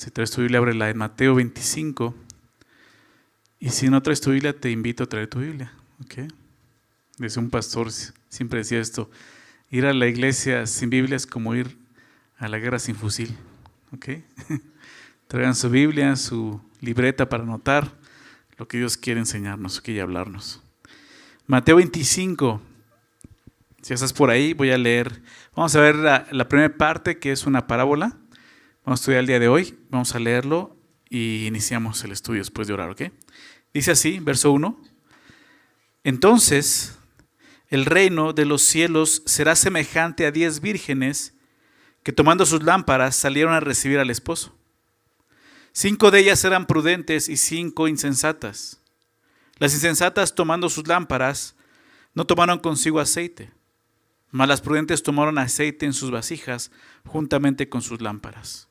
Si traes tu Biblia, ábrela en Mateo 25. Y si no traes tu Biblia, te invito a traer tu Biblia. ¿Okay? Desde un pastor siempre decía esto: ir a la iglesia sin Biblia es como ir a la guerra sin fusil. ¿Okay? Traigan su Biblia, su libreta para anotar lo que Dios quiere enseñarnos, quiere hablarnos. Mateo 25. Si estás por ahí, voy a leer. Vamos a ver la primera parte, que es una parábola. Vamos a estudiar el día de hoy. Vamos a leerlo y iniciamos el estudio después de orar, ¿ok? Dice así, verso 1. Entonces, el reino de los cielos será semejante a 10 vírgenes que, tomando sus lámparas, salieron a recibir al esposo. 5 de ellas eran prudentes y 5 insensatas. Las insensatas, tomando sus lámparas, no tomaron consigo aceite, mas las prudentes tomaron aceite en sus vasijas juntamente con sus lámparas.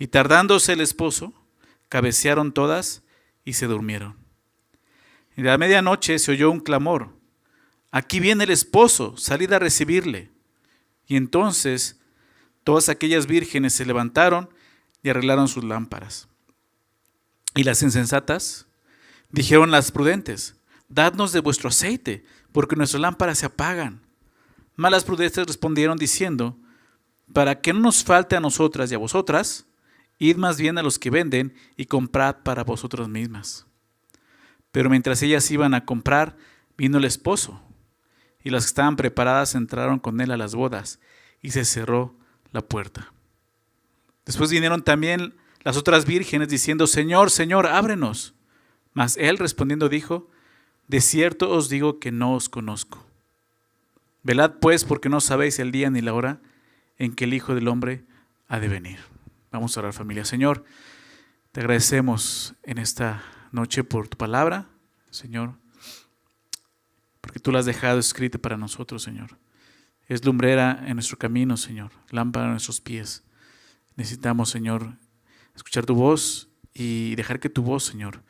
Y tardándose el esposo, cabecearon todas y se durmieron. Y a la medianoche se oyó un clamor: aquí viene el esposo, salid a recibirle. Y entonces todas aquellas vírgenes se levantaron y arreglaron sus lámparas. Y las insensatas dijeron a las prudentes: dadnos de vuestro aceite, porque nuestras lámparas se apagan. Mas las prudentes respondieron diciendo: para que no nos falte a nosotras y a vosotras, id más bien a los que venden y comprad para vosotras mismas. Pero mientras ellas iban a comprar, vino el esposo, y las que estaban preparadas entraron con él a las bodas, y se cerró la puerta. Después vinieron también las otras vírgenes diciendo: Señor, Señor, ábrenos. Mas él respondiendo dijo: de cierto os digo que no os conozco. Velad pues, porque no sabéis el día ni la hora en que el Hijo del Hombre ha de venir. Vamos a orar, familia. Señor, te agradecemos en esta noche por tu palabra, Señor, porque tú la has dejado escrita para nosotros, Señor. Es lumbrera en nuestro camino, Señor, lámpara en nuestros pies. Necesitamos, Señor, escuchar tu voz y dejar que tu voz, Señor,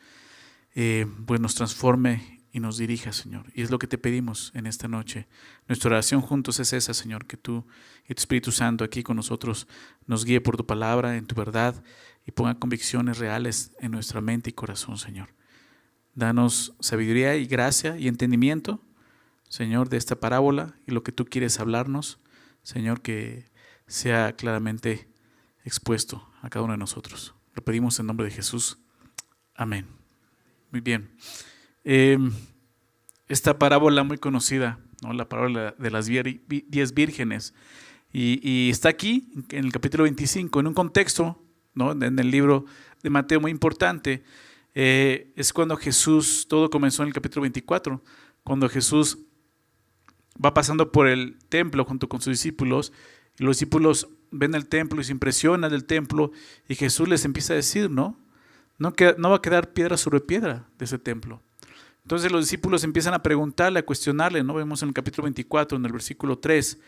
pues nos transforme y nos dirija, Señor. Y es lo que te pedimos en esta noche. Nuestra oración juntos es esa, Señor, que tú y tu Espíritu Santo aquí con nosotros nos guíe por tu palabra, en tu verdad, y ponga convicciones reales en nuestra mente y corazón, Señor. Danos sabiduría y gracia y entendimiento, Señor, de esta parábola y lo que tú quieres hablarnos, Señor, que sea claramente expuesto a cada uno de nosotros. Lo pedimos en nombre de Jesús. Amén. Muy bien. Esta parábola muy conocida, ¿no? La parábola de las 10 vírgenes, y está aquí en el capítulo 25, en un contexto, ¿no? En el libro de Mateo muy importante. Es cuando Jesús, todo comenzó en el capítulo 24, cuando Jesús va pasando por el templo junto con sus discípulos, y los discípulos ven el templo y se impresionan del templo, y Jesús les empieza a decir, no va a quedar piedra sobre piedra de ese templo. Entonces los discípulos empiezan a preguntarle, a cuestionarle, ¿no? Vemos en el capítulo 24, en el versículo 3,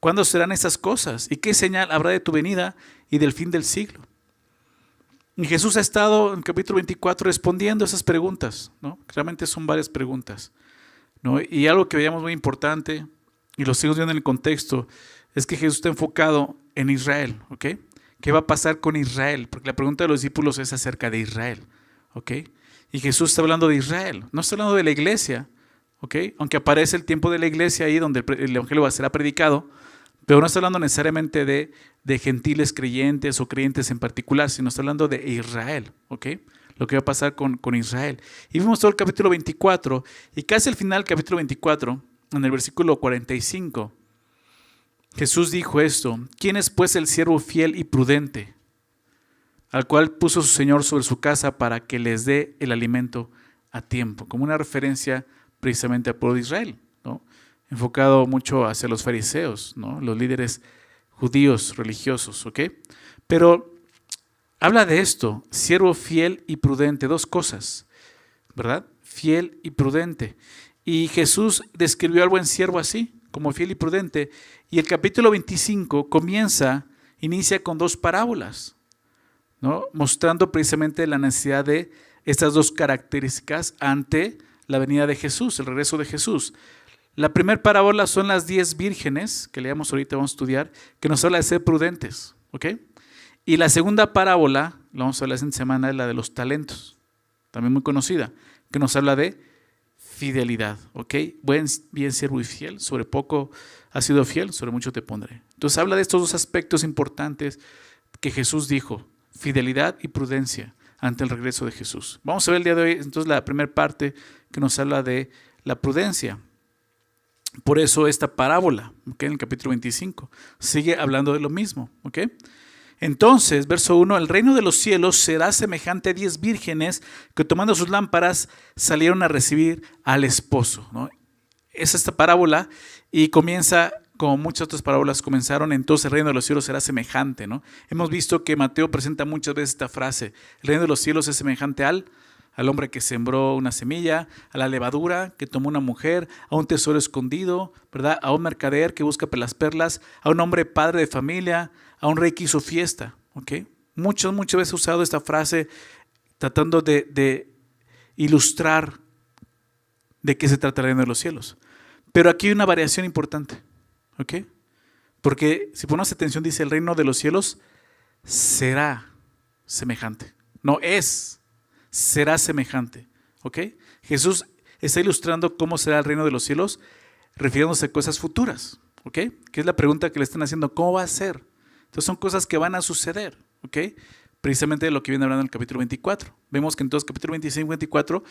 ¿cuándo serán esas cosas? ¿Y qué señal habrá de tu venida y del fin del siglo? Y Jesús ha estado en el capítulo 24 respondiendo esas preguntas, ¿no? Realmente son varias preguntas, ¿no? Y algo que veíamos muy importante, y lo sigo viendo en el contexto, es que Jesús está enfocado en Israel, ¿ok? ¿Qué va a pasar con Israel? Porque la pregunta de los discípulos es acerca de Israel, ¿ok? Y Jesús está hablando de Israel, no está hablando de la iglesia, ¿ok? Aunque aparece el tiempo de la iglesia ahí donde el evangelio será predicado, pero no está hablando necesariamente de gentiles creyentes o creyentes en particular, sino está hablando de Israel, ¿ok? Lo que va a pasar con Israel. Y vimos todo el capítulo 24, y casi al final del capítulo 24, en el versículo 45, Jesús dijo esto: ¿quién es pues el siervo fiel y prudente, al cual puso su Señor sobre su casa para que les dé el alimento a tiempo? Como una referencia precisamente al pueblo de Israel, ¿no? Enfocado mucho hacia los fariseos, ¿no? Los líderes judíos religiosos, ¿ok? Pero habla de esto, siervo fiel y prudente, dos cosas, ¿verdad? Fiel y prudente. Y Jesús describió al buen siervo así, como fiel y prudente. Y el capítulo 25 inicia con dos parábolas, ¿no? Mostrando precisamente la necesidad de estas dos características ante la venida de Jesús, el regreso de Jesús. La primera parábola son las 10 vírgenes, que leamos ahorita, vamos a estudiar, que nos habla de ser prudentes, ¿ok? Y la segunda parábola, la vamos a ver la siguiente semana, es la de los talentos, también muy conocida, que nos habla de fidelidad, ¿ok? Bien siervo y fiel, sobre poco has sido fiel, sobre mucho te pondré. Entonces habla de estos dos aspectos importantes que Jesús dijo, fidelidad y prudencia ante el regreso de Jesús. Vamos a ver el día de hoy entonces la primera parte que nos habla de la prudencia. Por eso esta parábola, ¿okay? En el capítulo 25, sigue hablando de lo mismo, ¿ok? Entonces, verso 1, el reino de los cielos será semejante a 10 vírgenes que tomando sus lámparas salieron a recibir al esposo, ¿no? Es esta parábola y comienza, como muchas otras parábolas comenzaron, entonces el reino de los cielos será semejante, ¿no? Hemos visto que Mateo presenta muchas veces esta frase, el reino de los cielos es semejante al hombre que sembró una semilla, a la levadura que tomó una mujer, a un tesoro escondido, ¿verdad? A un mercader que busca las perlas, a un hombre padre de familia, a un rey que hizo fiesta, ¿ok? Muchas veces he usado esta frase tratando de ilustrar de qué se trata el reino de los cielos. Pero aquí hay una variación importante, ¿ok? Porque si ponemos atención, dice el reino de los cielos será semejante, no es, será semejante, ¿ok? Jesús está ilustrando cómo será el reino de los cielos refiriéndose a cosas futuras, ¿ok? Que es la pregunta que le están haciendo, ¿cómo va a ser? Entonces son cosas que van a suceder, ¿ok? Precisamente de lo que viene hablando en el capítulo 24. Vemos que entonces capítulo 25 y 24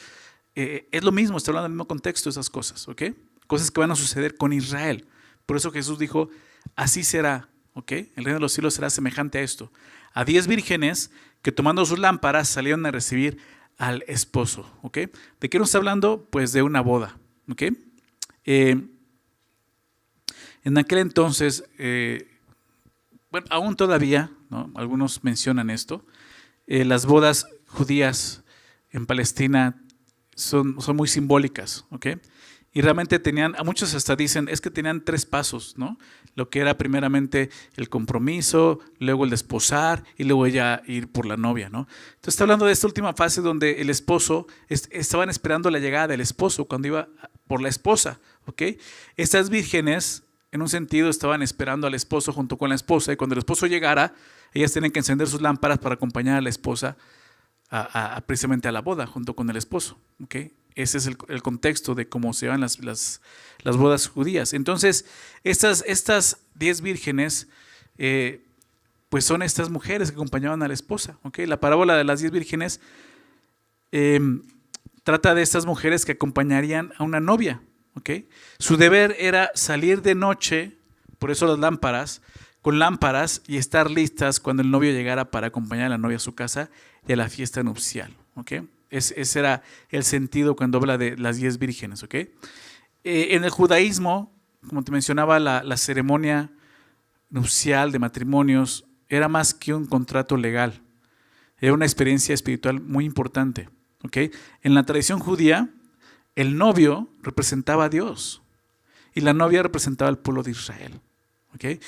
es lo mismo, está hablando del mismo contexto de esas cosas, ¿ok? Cosas que van a suceder con Israel. Por eso Jesús dijo, así será, ¿ok? El reino de los cielos será semejante a esto. A 10 vírgenes que tomando sus lámparas salieron a recibir al esposo, ¿ok? ¿De qué nos está hablando? Pues de una boda, ¿ok? En aquel entonces, bueno, aún todavía, ¿no? Algunos mencionan esto, las bodas judías en Palestina son muy simbólicas, ¿ok? Y realmente tenían, a muchos hasta dicen, es que tenían 3 pasos, ¿no? Lo que era primeramente el compromiso, luego el desposar y luego ya ir por la novia, ¿no? Entonces está hablando de esta última fase donde el esposo, estaban esperando la llegada del esposo cuando iba por la esposa, ¿ok? Estas vírgenes, en un sentido, estaban esperando al esposo junto con la esposa y cuando el esposo llegara, ellas tenían que encender sus lámparas para acompañar a la esposa precisamente a la boda junto con el esposo, ¿ok? Ese es el contexto de cómo se van las bodas judías. Entonces, estas 10 vírgenes, pues son estas mujeres que acompañaban a la esposa, ¿ok? La parábola de las 10 vírgenes trata de estas mujeres que acompañarían a una novia, ¿ok? Su deber era salir de noche, por eso las lámparas, con lámparas y estar listas cuando el novio llegara para acompañar a la novia a su casa y a la fiesta nupcial, ¿ok? Ese era el sentido cuando habla de las 10 vírgenes, ¿ok? En el judaísmo, como te mencionaba, la ceremonia nupcial de matrimonios era más que un contrato legal, era una experiencia espiritual muy importante, ¿ok? En la tradición judía, el novio representaba a Dios y la novia representaba al pueblo de Israel, ¿ok?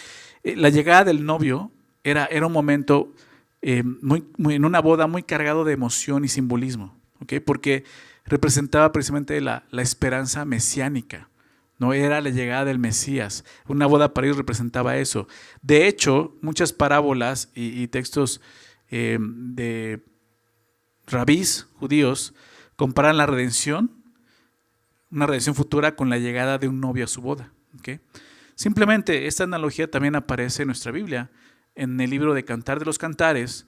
La llegada del novio era un momento en una boda muy cargado de emoción y simbolismo, ¿okay? Porque representaba precisamente la esperanza mesiánica, no era la llegada del Mesías. Una boda para ellos representaba eso. De hecho, muchas parábolas y textos de rabís judíos comparan la redención, una redención futura, con la llegada de un novio a su boda, ¿okay? Simplemente esta analogía también aparece en nuestra Biblia. En el libro de Cantar de los Cantares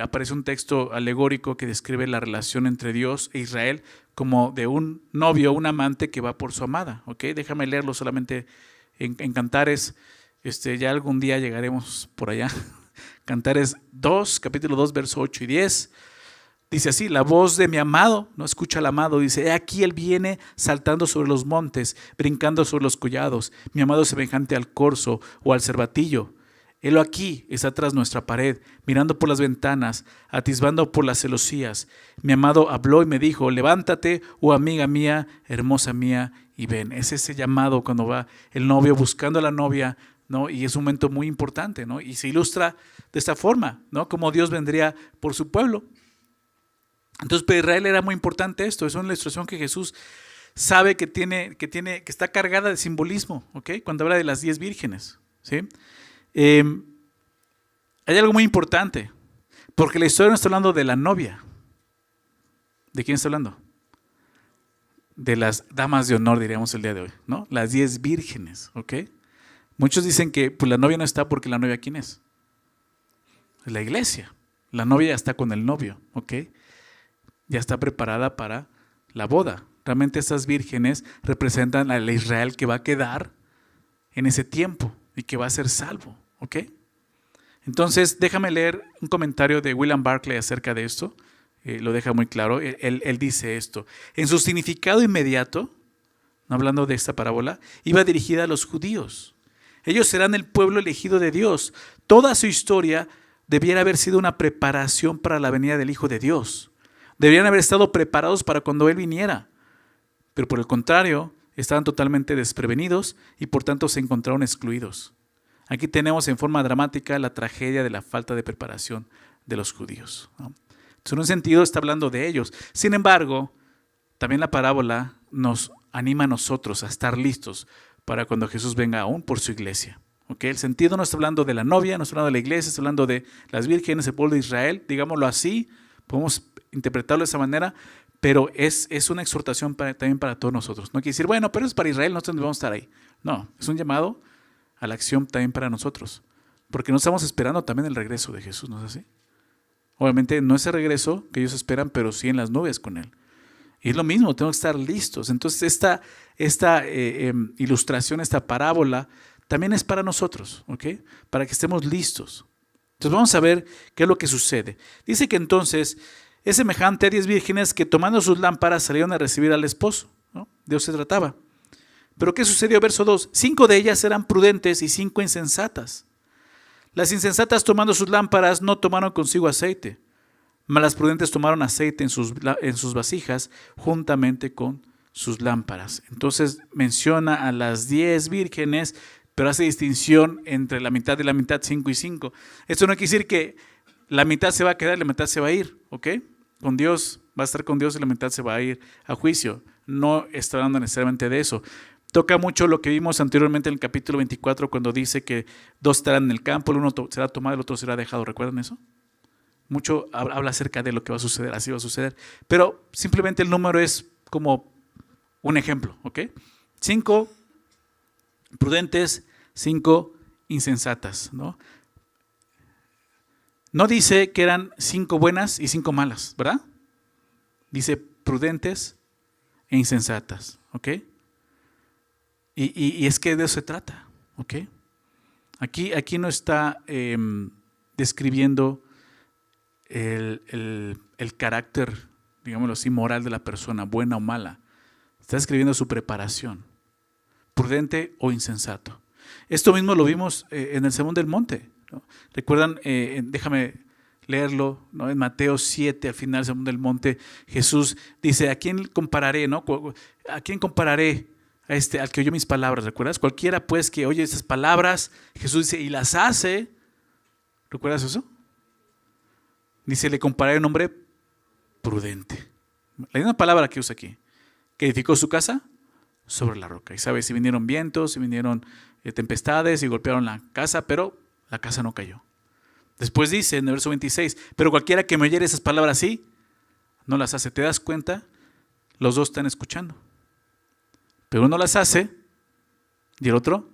aparece un texto alegórico que describe la relación entre Dios e Israel como de un novio, un amante que va por su amada, ¿ok? Déjame leerlo solamente en Cantares, ya algún día llegaremos por allá. Cantares 2, capítulo 2, verso 8 y 10. Dice así, la voz de mi amado, no escucha al amado, dice, he aquí él viene saltando sobre los montes, brincando sobre los collados, mi amado es semejante al corzo o al cervatillo. Helo aquí, está tras nuestra pared, mirando por las ventanas, atisbando por las celosías. Mi amado habló y me dijo, levántate, oh amiga mía, hermosa mía, y ven. Es ese llamado cuando va el novio buscando a la novia, ¿no? Y es un momento muy importante, ¿no? Y se ilustra de esta forma, ¿no? Como Dios vendría por su pueblo. Entonces, para Israel era muy importante esto. Es una ilustración que Jesús sabe que está cargada de simbolismo, ¿ok? Cuando habla de las 10 vírgenes, ¿sí? Hay algo muy importante. Porque la historia no está hablando de la novia. ¿De quién está hablando? De las damas de honor, diríamos el día de hoy, ¿no? Las 10 vírgenes, ¿ok? Muchos dicen que pues, la novia no está porque la novia, ¿quién es? Es la iglesia. La novia ya está con el novio, ¿ok? Ya está preparada para la boda. Realmente estas vírgenes representan al Israel que va a quedar en ese tiempo y que va a ser salvo, ¿ok? Entonces, déjame leer un comentario de William Barclay acerca de esto. Lo deja muy claro. Él dice esto. En su significado inmediato, hablando de esta parábola, iba dirigida a los judíos. Ellos serán el pueblo elegido de Dios. Toda su historia debiera haber sido una preparación para la venida del Hijo de Dios. Deberían haber estado preparados para cuando Él viniera. Pero por el contrario, estaban totalmente desprevenidos y por tanto se encontraron excluidos. Aquí tenemos en forma dramática la tragedia de la falta de preparación de los judíos, ¿no? Entonces, en un sentido está hablando de ellos. Sin embargo, también la parábola nos anima a nosotros a estar listos para cuando Jesús venga aún por su iglesia. ¿Okay? El sentido no está hablando de la novia, no está hablando de la iglesia, está hablando de las vírgenes, el pueblo de Israel, digámoslo así, podemos interpretarlo de esa manera, pero es una exhortación también para todos nosotros. No quiere decir, bueno, pero es para Israel, nosotros debemos estar ahí. No, es un llamado a la acción también para nosotros, porque no estamos esperando también el regreso de Jesús, ¿no es así? Obviamente no es el regreso que ellos esperan, pero sí en las nubes con Él. Y es lo mismo, tenemos que estar listos. Entonces esta ilustración, esta parábola, también es para nosotros, ¿ok? Para que estemos listos. Entonces vamos a ver qué es lo que sucede. Dice que entonces es semejante a 10 vírgenes que tomando sus lámparas salieron a recibir al esposo, ¿no? De eso se trataba. Pero ¿qué sucedió? Verso 2. 5 de ellas eran prudentes y 5 insensatas. Las insensatas tomando sus lámparas no tomaron consigo aceite, mas las prudentes tomaron aceite en sus vasijas juntamente con sus lámparas. Entonces menciona a las 10 vírgenes, pero hace distinción entre la mitad y la mitad, 5 y 5. Esto no quiere decir que la mitad se va a quedar y la mitad se va a ir, ¿ok? Con Dios, va a estar con Dios y la mitad se va a ir a juicio. No está hablando necesariamente de eso. Toca mucho lo que vimos anteriormente en el capítulo 24 cuando dice que 2 estarán en el campo, el uno será tomado, el otro será dejado. ¿Recuerdan eso? Mucho habla acerca de lo que va a suceder, así va a suceder. Pero simplemente el número es como un ejemplo, ¿ok? 5 prudentes, 5 insensatas, ¿no? No dice que eran 5 buenas y 5 malas, ¿verdad? Dice prudentes e insensatas, ¿ok? Y es que de eso se trata, ¿ok? Aquí no está describiendo el carácter, digámoslo así, moral de la persona, buena o mala. Está describiendo su preparación, prudente o insensato. Esto mismo lo vimos en el Sermón del Monte, ¿no? ¿Recuerdan? Déjame leerlo, ¿no? En Mateo 7, al final del Sermón del Monte, Jesús dice, ¿a quién compararé, no? ¿A quién compararé? Al que oyó mis palabras, ¿recuerdas? Cualquiera pues que oye esas palabras, Jesús dice, y las hace, ¿recuerdas eso? Dice, le compararé a un hombre prudente. La misma palabra que usa aquí, que edificó su casa sobre la roca. Y sabes, si vinieron vientos, si vinieron tempestades y golpearon la casa, pero la casa no cayó. Después dice en el verso 26, pero cualquiera que me oyere esas palabras así, no las hace. ¿Te das cuenta? Los dos están escuchando. Pero uno las hace y el otro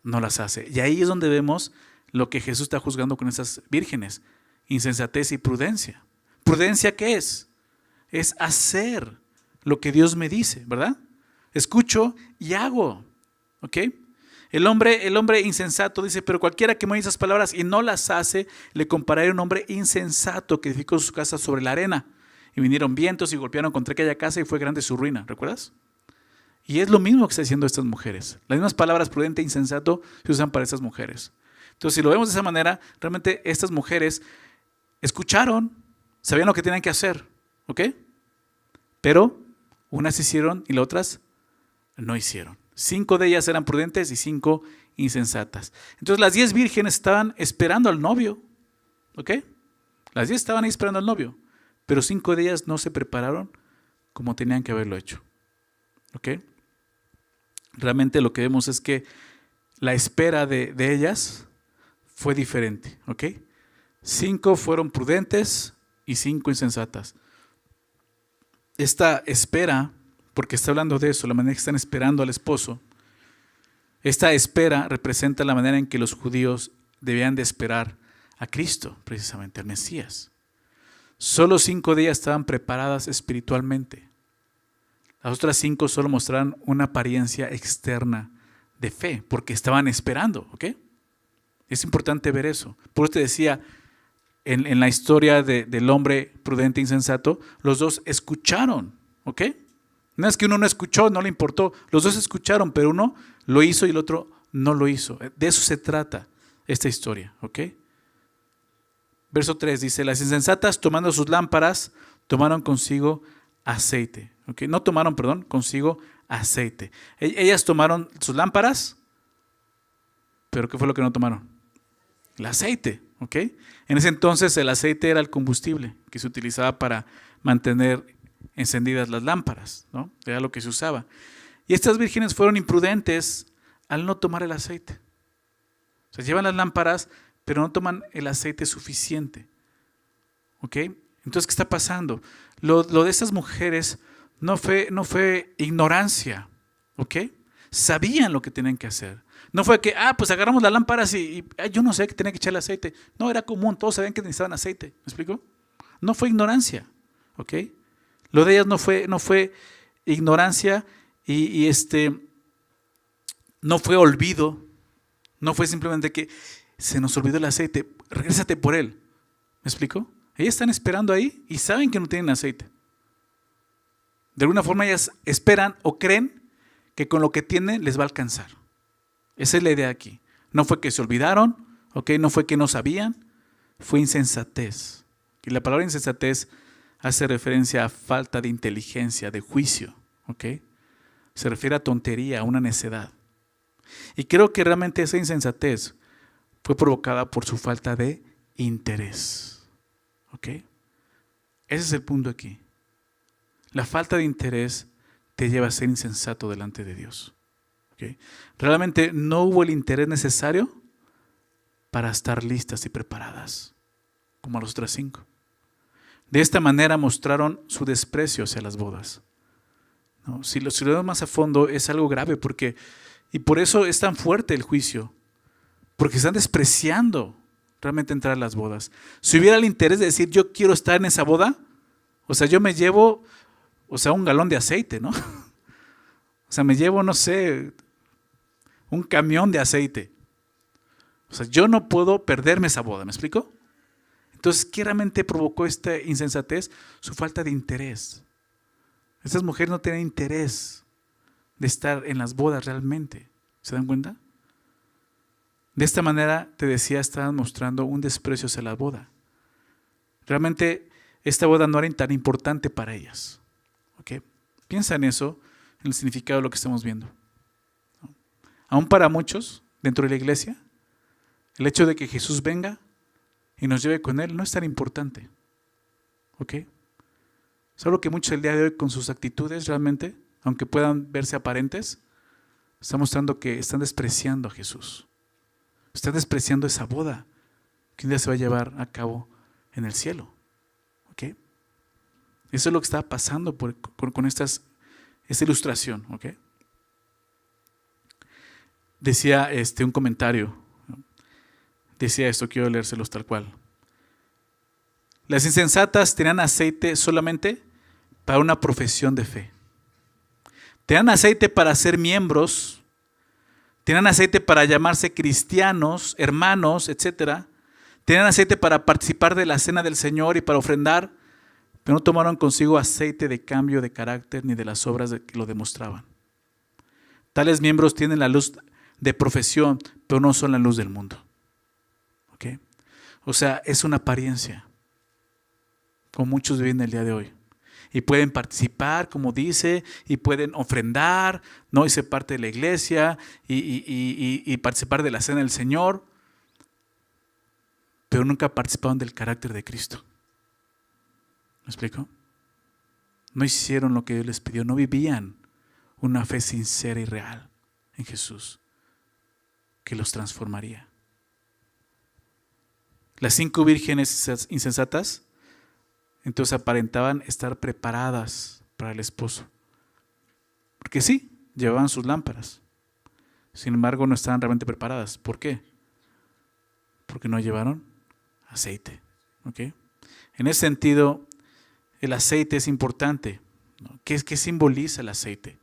no las hace. Y ahí es donde vemos lo que Jesús está juzgando con esas vírgenes. Insensatez y prudencia. ¿Prudencia qué es? Es hacer lo que Dios me dice, ¿verdad? Escucho y hago, ¿ok? El hombre insensato dice, pero cualquiera que me oye esas palabras y no las hace, le compararé a un hombre insensato que edificó su casa sobre la arena. Y vinieron vientos y golpearon contra aquella casa y fue grande su ruina, ¿recuerdas? Y es lo mismo que está diciendo estas mujeres. Las mismas palabras prudente e insensato se usan para estas mujeres. Entonces, si lo vemos de esa manera, realmente estas mujeres escucharon, sabían lo que tenían que hacer, ¿ok? Pero unas hicieron y las otras no hicieron. 5 de ellas eran prudentes y 5 insensatas. Entonces, las 10 vírgenes estaban esperando al novio, ¿ok? Las 10 estaban ahí esperando al novio, pero 5 de ellas no se prepararon como tenían que haberlo hecho, ¿ok? Realmente lo que vemos es que la espera de ellas fue diferente, ¿ok? 5 fueron prudentes y 5 insensatas. Esta espera, porque está hablando de eso, la manera que están esperando al esposo, esta espera representa la manera en que los judíos debían de esperar a Cristo, precisamente, al Mesías. Solo 5 de ellas estaban preparadas espiritualmente. Las otras 5 solo mostraron una apariencia externa de fe, porque estaban esperando, ¿ok? Es importante ver eso. Por eso te decía, en la historia del hombre prudente e insensato, los dos escucharon, ¿ok? No es que uno no escuchó, no le importó. Los dos escucharon, pero uno lo hizo y el otro no lo hizo. De eso se trata esta historia, ¿ok? Verso 3 dice, las insensatas tomando sus lámparas, tomaron consigo aceite. ¿Okay? No tomaron, perdón, consigo aceite. Ellas tomaron sus lámparas, pero ¿qué fue lo que no tomaron? El aceite, ¿ok? En ese entonces el aceite era el combustible que se utilizaba para mantener encendidas las lámparas, ¿no? Era lo que se usaba. Y estas vírgenes fueron imprudentes al no tomar el aceite. O sea, llevan las lámparas, pero no toman el aceite suficiente. ¿Ok? Entonces, ¿qué está pasando? Lo de estas mujeres no fue ignorancia. ¿Ok? Sabían lo que tenían que hacer. No fue que, pues agarramos las lámparas y yo no sé que tenía que echarle aceite. No, era común, todos sabían que necesitaban aceite. ¿Me explico? No fue ignorancia. ¿Ok? Lo de ellas no fue ignorancia y no fue olvido. No fue simplemente que se nos olvidó el aceite, regrésate por él. ¿Me explico? Ellas están esperando ahí y saben que no tienen aceite. De alguna forma ellas esperan o creen que con lo que tienen les va a alcanzar. Esa es la idea aquí. No fue que se olvidaron, ¿okay? No fue que no sabían, fue insensatez. Y la palabra insensatez hace referencia a falta de inteligencia, de juicio. ¿Okay? Se refiere a tontería, a una necedad. Y creo que realmente esa insensatez fue provocada por su falta de interés. ¿Ok? Ese es el punto aquí. La falta de interés te lleva a ser insensato delante de Dios. ¿Ok? Realmente no hubo el interés necesario para estar listas y preparadas, como a las otras 5. De esta manera mostraron su desprecio hacia las bodas. ¿No? Si lo vemos más a fondo, es algo grave y por eso es tan fuerte el juicio. Porque están despreciando realmente entrar a las bodas. Si hubiera el interés de decir, yo quiero estar en esa boda, o sea, yo me llevo, un galón de aceite, ¿no? O sea, me llevo, no sé, un camión de aceite. O sea, yo no puedo perderme esa boda, ¿me explico? Entonces, ¿qué realmente provocó esta insensatez? Su falta de interés. Estas mujeres no tienen interés de estar en las bodas realmente. ¿Se dan cuenta? De esta manera, te decía, estaban mostrando un desprecio hacia la boda. Realmente, esta boda no era tan importante para ellas. ¿Okay? Piensa en eso, en el significado de lo que estamos viendo. Aún para muchos, dentro de la iglesia, el hecho de que Jesús venga y nos lleve con Él no es tan importante. ¿Ok? Solo que muchos el día de hoy, con sus actitudes realmente, aunque puedan verse aparentes, están mostrando que están despreciando a Jesús. Están despreciando esa boda que un día se va a llevar a cabo en el cielo. ¿Ok? Eso es lo que está pasando con esta ilustración. ¿Ok? Decía un comentario. Decía esto, quiero leérselos tal cual. Las insensatas tenían aceite solamente para una profesión de fe. Tenían aceite para ser miembros. Tenían aceite para llamarse cristianos, hermanos, etc. Tenían aceite para participar de la cena del Señor y para ofrendar, pero no tomaron consigo aceite de cambio de carácter ni de las obras que lo demostraban. Tales miembros tienen la luz de profesión, pero no son la luz del mundo. ¿Okay? O sea, es una apariencia, como muchos viven el día de hoy. Y pueden participar, como dice, y pueden ofrendar, ¿no? Y ser parte de la iglesia y participar de la cena del Señor, pero nunca participaron del carácter de Cristo. ¿Me explico? No hicieron lo que Dios les pidió, no vivían una fe sincera y real en Jesús, que los transformaría. Las 5 vírgenes insensatas, entonces aparentaban estar preparadas para el esposo. Porque sí, llevaban sus lámparas. Sin embargo, no estaban realmente preparadas. ¿Por qué? Porque no llevaron aceite. ¿Okay? En ese sentido, el aceite es importante, ¿no? ¿Qué simboliza el aceite?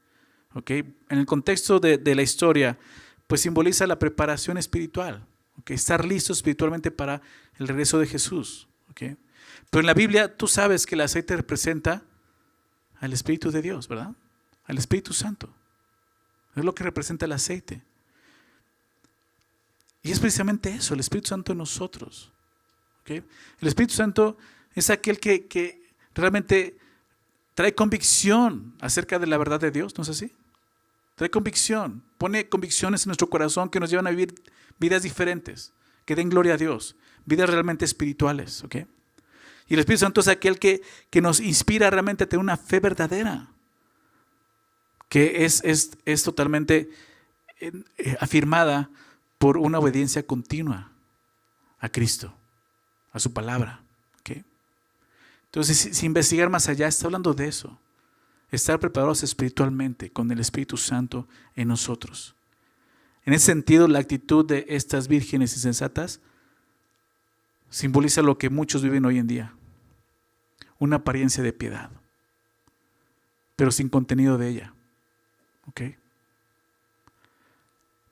¿Okay? En el contexto de la historia, pues simboliza la preparación espiritual. ¿Okay? Estar listo espiritualmente para el regreso de Jesús. ¿Okay? Pero en la Biblia tú sabes que el aceite representa al Espíritu de Dios, ¿verdad? Al Espíritu Santo. Es lo que representa el aceite. Y es precisamente eso, el Espíritu Santo en nosotros. ¿Okay? El Espíritu Santo es aquel que realmente trae convicción acerca de la verdad de Dios, ¿no es así? Trae convicción, pone convicciones en nuestro corazón que nos llevan a vivir vidas diferentes, que den gloria a Dios, vidas realmente espirituales. ¿Okay? Y el Espíritu Santo es aquel que nos inspira realmente a tener una fe verdadera, que es totalmente afirmada por una obediencia continua a Cristo, a su palabra. ¿Okay? Entonces, si investigar más allá, está hablando de eso. Estar preparados espiritualmente con el Espíritu Santo en nosotros. En ese sentido, la actitud de estas vírgenes insensatas simboliza lo que muchos viven hoy en día. Una apariencia de piedad, pero sin contenido de ella. ¿Okay?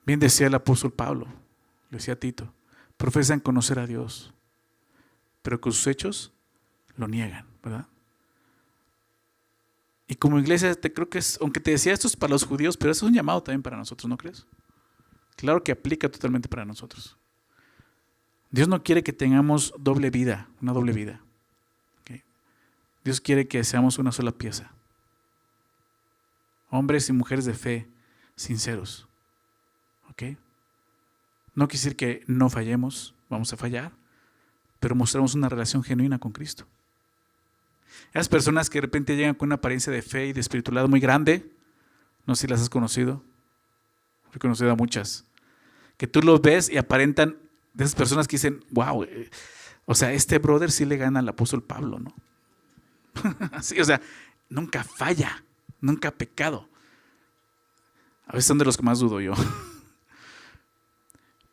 Bien decía el apóstol Pablo, le decía a Tito, profesan conocer a Dios, pero con sus hechos lo niegan, ¿verdad? Y como iglesia, creo que aunque te decía esto es para los judíos, pero eso es un llamado también para nosotros, ¿no crees? Claro que aplica totalmente para nosotros. Dios no quiere que tengamos doble vida, una doble vida. ¿Okay? Dios quiere que seamos una sola pieza. Hombres y mujeres de fe, sinceros. ¿Okay? No quiere decir que no fallemos, vamos a fallar, pero mostramos una relación genuina con Cristo. Esas personas que de repente llegan con una apariencia de fe y de espiritualidad muy grande, no sé si las has conocido, he conocido a muchas, que tú los ves y aparentan, de esas personas que dicen, wow, o sea, este brother sí le gana al apóstol Pablo, ¿no? Sí, o sea, nunca falla, nunca ha pecado. A veces son de los que más dudo yo,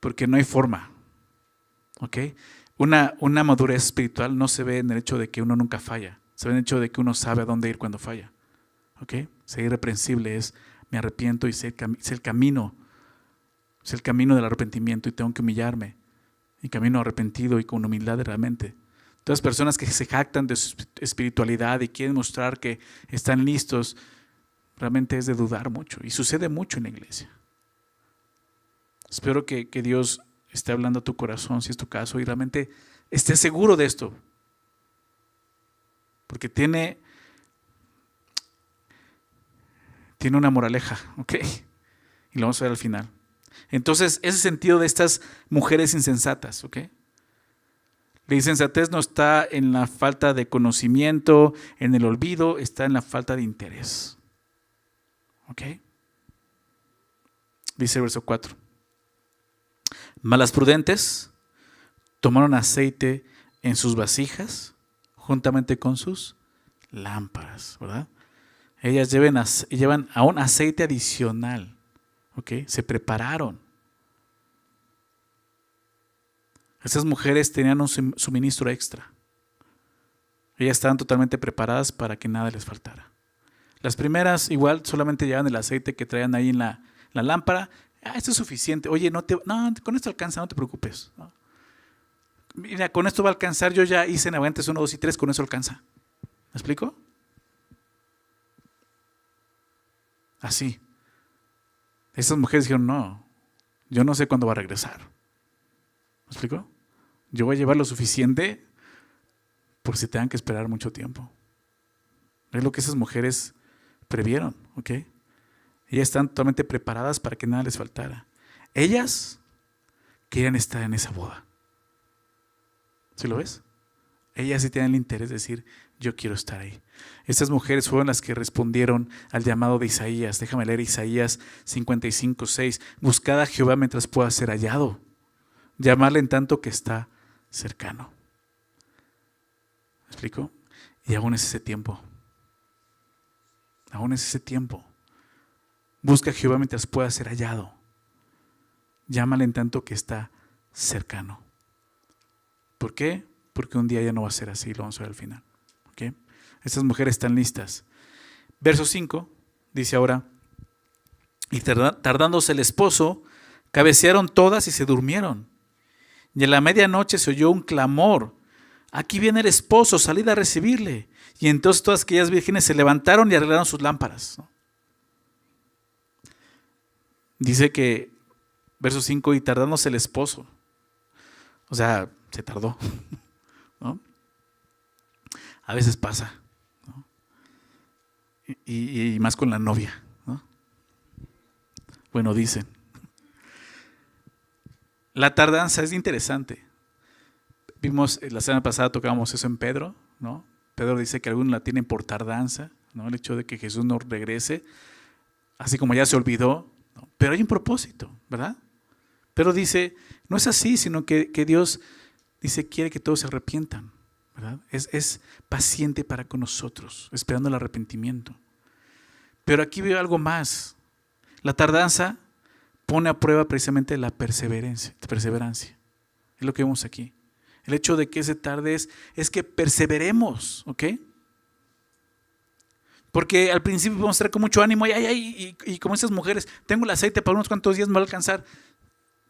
porque no hay forma, ¿ok? Una madurez espiritual no se ve en el hecho de que uno nunca falla, se ve en el hecho de que uno sabe a dónde ir cuando falla, ¿ok? Ser irreprensible es, me arrepiento y sé el camino del arrepentimiento y tengo que humillarme, y camino arrepentido y con humildad realmente. Todas las personas que se jactan de su espiritualidad y quieren mostrar que están listos, realmente es de dudar mucho, y sucede mucho en la iglesia. Espero que Dios esté hablando a tu corazón, si es tu caso, y realmente estés seguro de esto. Porque tiene una moraleja, ¿ok? Y lo vamos a ver al final. Entonces, ese sentido de estas mujeres insensatas, ¿ok? La insensatez no está en la falta de conocimiento, en el olvido, está en la falta de interés. ¿Ok? Dice el verso 4. Mas las prudentes tomaron aceite en sus vasijas juntamente con sus lámparas, ¿verdad? Ellas llevan aún aceite adicional, ¿ok? Se prepararon. Esas mujeres tenían un suministro extra. Ellas estaban totalmente preparadas para que nada les faltara. Las primeras igual solamente llevaban el aceite que traían ahí en la lámpara. Esto es suficiente. Oye, no, con esto alcanza, no te preocupes. ¿No? Mira, con esto va a alcanzar. Yo ya hice navegantes 1, 2 y 3, con eso alcanza. ¿Me explico? Así. Esas mujeres dijeron, no, yo no sé cuándo va a regresar. ¿Me explico? Yo voy a llevar lo suficiente por si tengan que esperar mucho tiempo. Es lo que esas mujeres previeron, ¿ok? Ellas están totalmente preparadas para que nada les faltara. Ellas querían estar en esa boda. ¿Sí lo ves? Ellas sí tienen el interés de decir, yo quiero estar ahí. Estas mujeres fueron las que respondieron al llamado de Isaías. Déjame leer Isaías 55:6. Buscad a Jehová mientras pueda ser hallado. Llamarle en tanto que está cercano. ¿Me explico? Y aún es ese tiempo. Aún es ese tiempo. Busca a Jehová mientras pueda ser hallado. Llámale en tanto que está cercano. ¿Por qué? Porque un día ya no va a ser así, lo vamos a ver al final. ¿Okay? Estas mujeres están listas. Verso 5 dice ahora: y tardándose el esposo, cabecearon todas y se durmieron. Y en la medianoche se oyó un clamor: aquí viene el esposo, salid a recibirle. Y entonces todas aquellas vírgenes se levantaron y arreglaron sus lámparas, ¿no? Dice que, verso 5, y tardándose el esposo. O sea, se tardó, ¿no? A veces pasa, ¿no? Y más con la novia, ¿no? Bueno, dicen. La tardanza es interesante. Vimos, la semana pasada tocábamos eso en Pedro, ¿no? Pedro dice que algunos la tienen por tardanza, ¿no? El hecho de que Jesús no regrese, así como ya se olvidó, ¿no? Pero hay un propósito, ¿verdad? Pero dice, no es así, sino que Dios dice, quiere que todos se arrepientan, ¿verdad? Es paciente para con nosotros, esperando el arrepentimiento. Pero aquí veo algo más. La tardanza pone a prueba precisamente la perseverancia. Es lo que vemos aquí. El hecho de que se tarde es que perseveremos, ¿ok? Porque al principio vamos a estar con mucho ánimo y como esas mujeres, tengo el aceite para unos cuantos días, me va a alcanzar.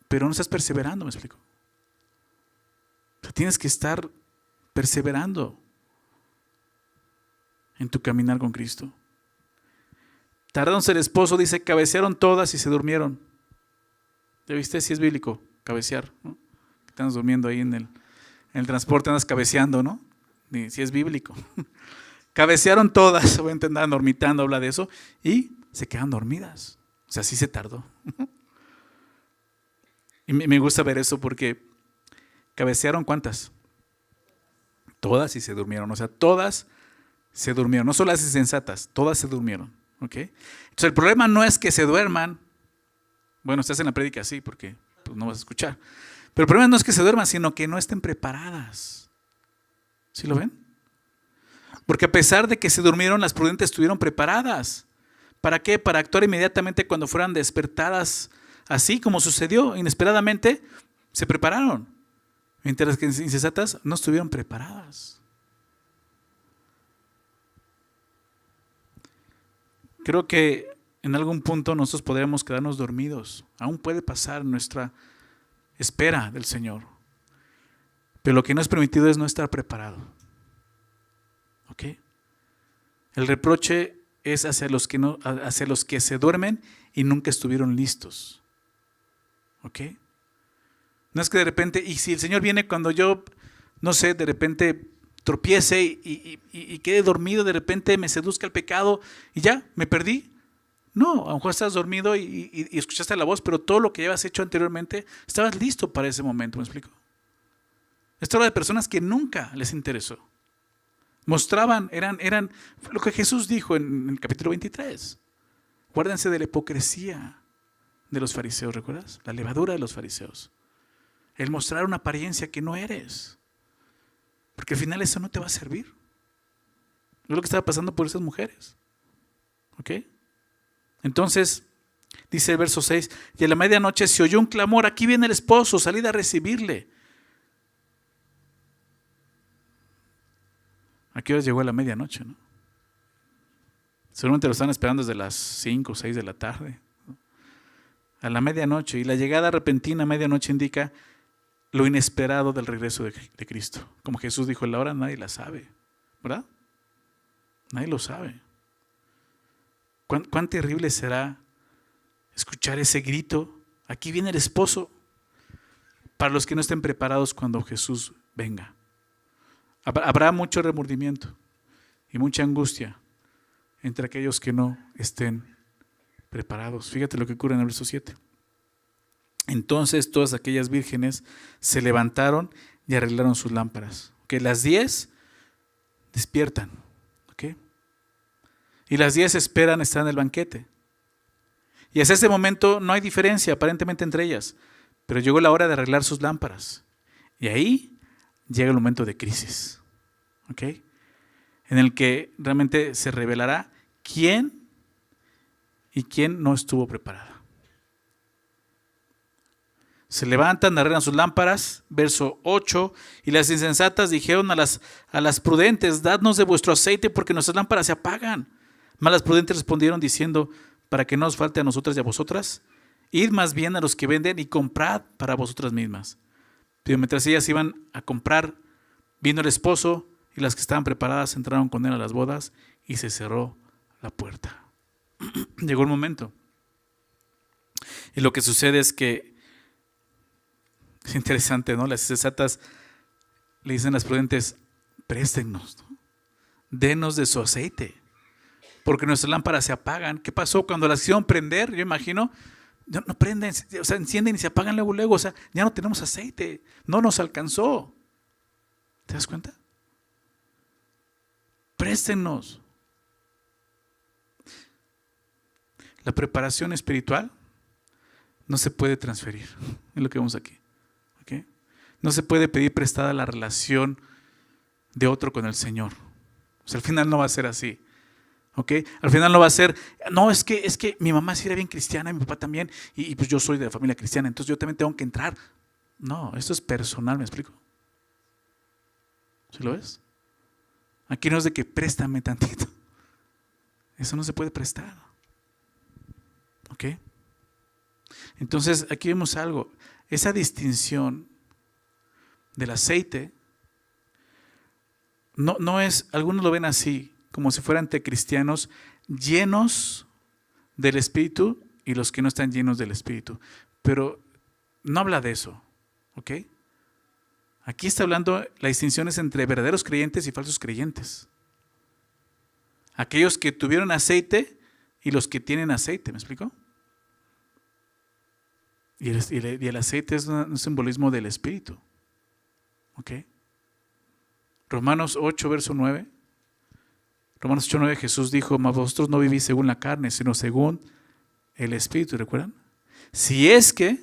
Pero no estás perseverando, ¿me explico? O sea, tienes que estar perseverando en tu caminar con Cristo. Tardándose el esposo, dice, cabecearon todas y se durmieron. ¿Ya viste? Si es bíblico, cabecear, ¿no? Estás durmiendo ahí en el transporte, andas cabeceando, ¿no? Si es bíblico. Cabecearon todas, obviamente andaban dormitando, habla de eso, y se quedan dormidas. O sea, sí se tardó. Y me gusta ver eso porque cabecearon ¿cuántas? Todas y se durmieron. O sea, todas se durmieron. No solo las insensatas, todas se durmieron. ¿Okay? Entonces el problema no es que se duerman. Bueno, estás en la prédica así porque pues, no vas a escuchar. Pero el problema no es que se duerman, sino que no estén preparadas. ¿Sí lo ven? Porque a pesar de que se durmieron, las prudentes estuvieron preparadas. ¿Para qué? Para actuar inmediatamente cuando fueran despertadas. Así como sucedió inesperadamente, se prepararon. Mientras que insensatas no estuvieron preparadas. Creo que en algún punto nosotros podríamos quedarnos dormidos. Aún puede pasar nuestra espera del Señor. Pero lo que no es permitido es no estar preparado. ¿Ok? El reproche es hacia los que se duermen y nunca estuvieron listos. ¿Ok? No es que de repente, y si el Señor viene cuando yo, no sé, de repente tropiece y quede dormido, de repente me seduzca el pecado y ya, me perdí. No, a lo mejor estás dormido y escuchaste la voz, pero todo lo que llevas hecho anteriormente, estabas listo para ese momento, ¿me explico? Esto habla de personas que nunca les interesó. Mostraban, eran lo que Jesús dijo en el capítulo 23. Guárdense de la hipocresía de los fariseos, ¿recuerdas? La levadura de los fariseos. El mostrar una apariencia que no eres. Porque al final eso no te va a servir. Es lo que estaba pasando por esas mujeres. ¿Ok? Entonces, dice el verso 6, y a la medianoche se oyó un clamor, aquí viene el esposo, salid a recibirle. ¿A qué horas llegó a la medianoche, no? Seguramente lo están esperando desde las 5 o 6 de la tarde. A la medianoche. Y la llegada repentina a medianoche indica lo inesperado del regreso de Cristo. Como Jesús dijo, la hora nadie la sabe, ¿verdad? Nadie lo sabe. ¿Cuán terrible será escuchar ese grito? Aquí viene el esposo. Para los que no estén preparados cuando Jesús venga. Habrá mucho remordimiento y mucha angustia entre aquellos que no estén preparados. Fíjate lo que ocurre en el verso 7. Entonces todas aquellas vírgenes se levantaron y arreglaron sus lámparas. Que las 10 despiertan. ¿Okay? Y las 10 esperan estar en el banquete. Y hasta ese momento no hay diferencia aparentemente entre ellas. Pero llegó la hora de arreglar sus lámparas. Y ahí llega el momento de crisis, ¿ok? En el que realmente se revelará quién y quién no estuvo preparado. Se levantan, arreglan sus lámparas, verso 8, y las insensatas dijeron a las prudentes, dadnos de vuestro aceite porque nuestras lámparas se apagan. Mas las prudentes respondieron diciendo, para que no os falte a nosotras y a vosotras, id más bien a los que venden y comprad para vosotras mismas. Pero mientras ellas iban a comprar, vino el esposo y las que estaban preparadas entraron con él a las bodas y se cerró la puerta. Llegó el momento. Y lo que sucede es que es interesante, ¿no? Las insensatas le dicen a las prudentes, préstennos, ¿no? Denos de su aceite, porque nuestras lámparas se apagan. ¿Qué pasó cuando las hicieron prender? Yo imagino, no prenden, o sea, encienden y se apagan luego, o sea, ya no tenemos aceite, no nos alcanzó. ¿Te das cuenta? Préstennos. La preparación espiritual no se puede transferir, es lo que vemos aquí. ¿Okay? No se puede pedir prestada la relación de otro con el Señor. O sea, al final no va a ser así. ¿Okay? Al final no va a ser, no, es que mi mamá sí era bien cristiana y mi papá también, y pues yo soy de la familia cristiana, entonces yo también tengo que entrar. No, esto es personal, ¿me explico? ¿Sí lo ves? Aquí no es de que préstame tantito. Eso no se puede prestar. ¿Ok? Entonces, aquí vemos algo. Esa distinción del aceite no es, algunos lo ven así, como si fueran cristianos llenos del Espíritu y los que no están llenos del Espíritu. Pero no habla de eso. ¿Ok? Aquí está hablando, la distinción es entre verdaderos creyentes y falsos creyentes. Aquellos que tuvieron aceite y los que tienen aceite, ¿me explico? Y el aceite es un simbolismo del Espíritu. ¿Ok? Romanos 8, verso 9. Romanos 8, 9, Jesús dijo, mas vosotros no vivís según la carne, sino según el Espíritu, ¿recuerdan? Si es que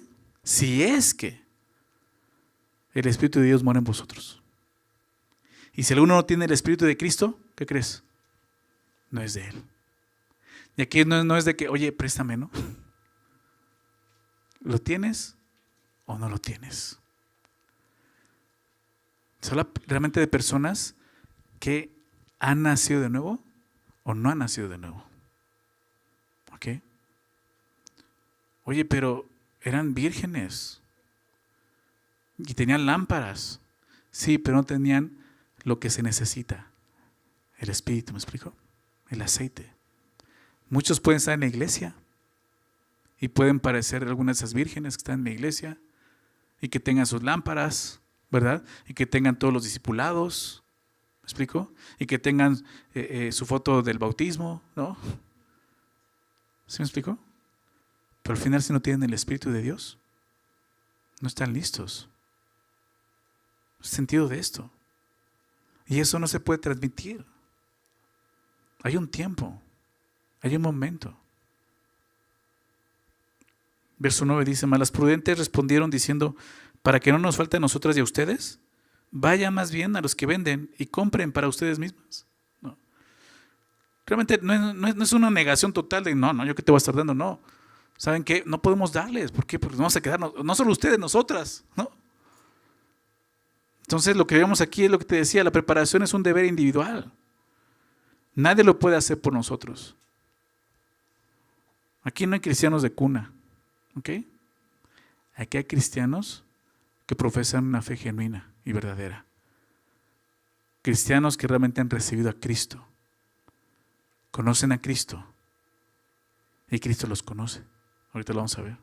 el Espíritu de Dios mora en vosotros. Y si alguno no tiene el Espíritu de Cristo, ¿qué crees? No es de Él. Y aquí no es de que, oye, préstame, ¿no? ¿Lo tienes o no lo tienes? Se habla realmente de personas que han nacido de nuevo o no han nacido de nuevo. ¿Ok? Oye, pero eran vírgenes y tenían lámparas. Sí, pero no tenían lo que se necesita. El Espíritu, ¿me explico? El aceite. Muchos pueden estar en la iglesia y pueden parecer algunas de esas vírgenes que están en la iglesia y que tengan sus lámparas, ¿verdad? Y que tengan todos los discipulados, ¿me explico? Y que tengan su foto del bautismo, ¿no? ¿Sí me explico? Pero al final, si no tienen el Espíritu de Dios, no están listos. El sentido de esto. Y eso no se puede transmitir. Hay un tiempo, hay un momento. Verso 9 dice, mas las prudentes respondieron diciendo, para que no nos falte a nosotras y a ustedes, vayan más bien a los que venden y compren para ustedes mismas. No. Realmente no es una negación total de, no, yo que te voy a estar dando, no. ¿Saben qué? No podemos darles. ¿Por qué? Porque vamos a quedarnos, no solo ustedes, nosotras, ¿no? Entonces lo que vemos aquí es lo que te decía, la preparación es un deber individual. Nadie lo puede hacer por nosotros. Aquí no hay cristianos de cuna, ¿ok? Aquí hay cristianos que profesan una fe genuina y verdadera. Cristianos que realmente han recibido a Cristo, conocen a Cristo y Cristo los conoce. Ahorita lo vamos a ver.